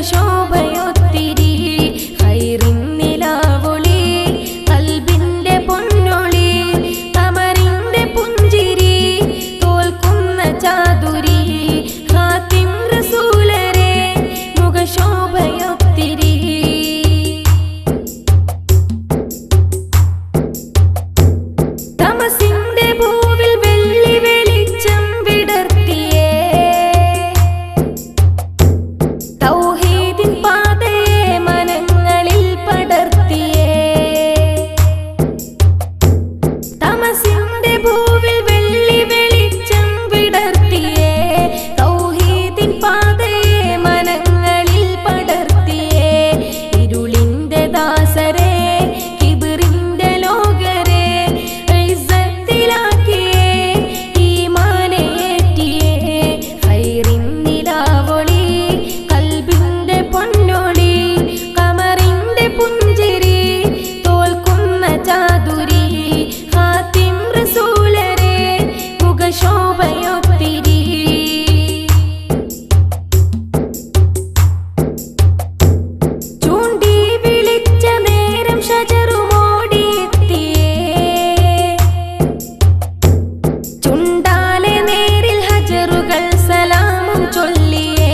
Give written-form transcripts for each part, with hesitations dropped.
മുഖശോഭയൊത്തിരി ഹൈറിൻ നിലാവൊളി കൽബിന്റെ പൊന്നൊളി കമറിന്റെ പുഞ്ചിരി തോൽക്കുന്ന ചാതുരി ഖാതിം റസൂലരെ മുഖശോഭയൊത്തിരി തമസിന്റെ ഭൂവിൽ വെള്ളി വെളിച്ചം വിടർത്തിയേ തൗഹീദിൻ പാതയെ മനങ്ങളിൽ പടർത്തിയേ തമസിന്റെ ഭൂവിൽ വെള്ളി വെളിച്ചം വിടർത്തിയേ തൗഹീദിൻ പാതയെ മനങ്ങളിൽ പടർത്തിയേ ഇരുളിന്റെ ദാസരെ കിബറിന്റെ ലോകരെ ഇസ്സത്തിലാക്കിയേ ഈമാനേറ്റിയേ ഹൈറിൻ നിലാവൊളി കൽബിന്റെ പൊന്നൊളി കമറിന്റെ പുഞ്ചിരി തോൽക്കുന്ന ചാതുരി ഖാതിം റസൂലരെ മുഖശോഭയൊത്തിരി ചൂണ്ടി വിളിച്ച നേരം ഷജറുമോടിയെത്തിയേ ചുണ്ടാലെ നേരിൽ ഹജറുകൾ സലാമും ചൊല്ലിയേ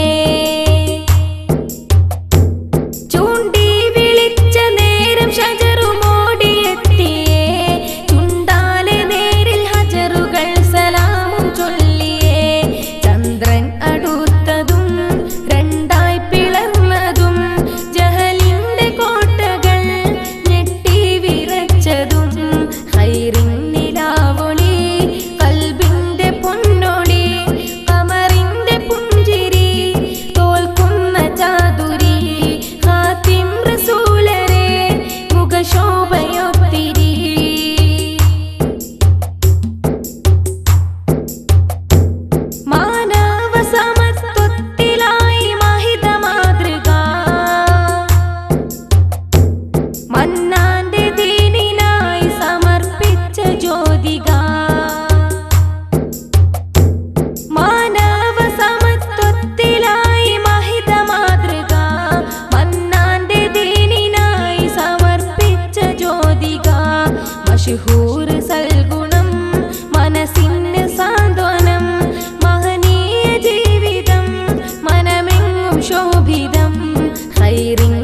ചൂണ്ടി വിളിച്ച നേരം ഷജറുമോടിയെത്തിയേ ചുണ്ടാലെ നേരിൽ ഹജറുകൾ സലാമും ചൊല്ലിയേ ചന്ദ്രൻ അടുത്തതും രണ്ടായി പിളർന്നതും ജഹലിന്റെ കോട്ടകൾ ഞെട്ടി വിറച്ചതും ഹൈറിൻ നിലാവൊളി കൽബിന്റെ പൊന്നൊളി കമറിന്റെ പുഞ്ചിരി തോൽക്കുന്ന ചാതുരി ഖാതിം റസൂലരെ മുഖശോഭയൊത്തിരി മാനവ സമത്വത്തിലായി മഹിത മാതൃക മന്നാന്റെ ദീനിനായി സമർപ്പിച്ച ജ്യോതിക മാനവ സമത്വത്തിലായി മഹിത മാതൃക മന്നാന്റെ ദീനിനായി സമർപ്പിച്ച ജ്യോതിക മഷ്ഹൂർ സൽഗുണം മനസ്സിന് സാന്ത്വനം മഹനീയ ജീവിതം മനമെങ്ങും ശോഭിതം ഹൈറിൻ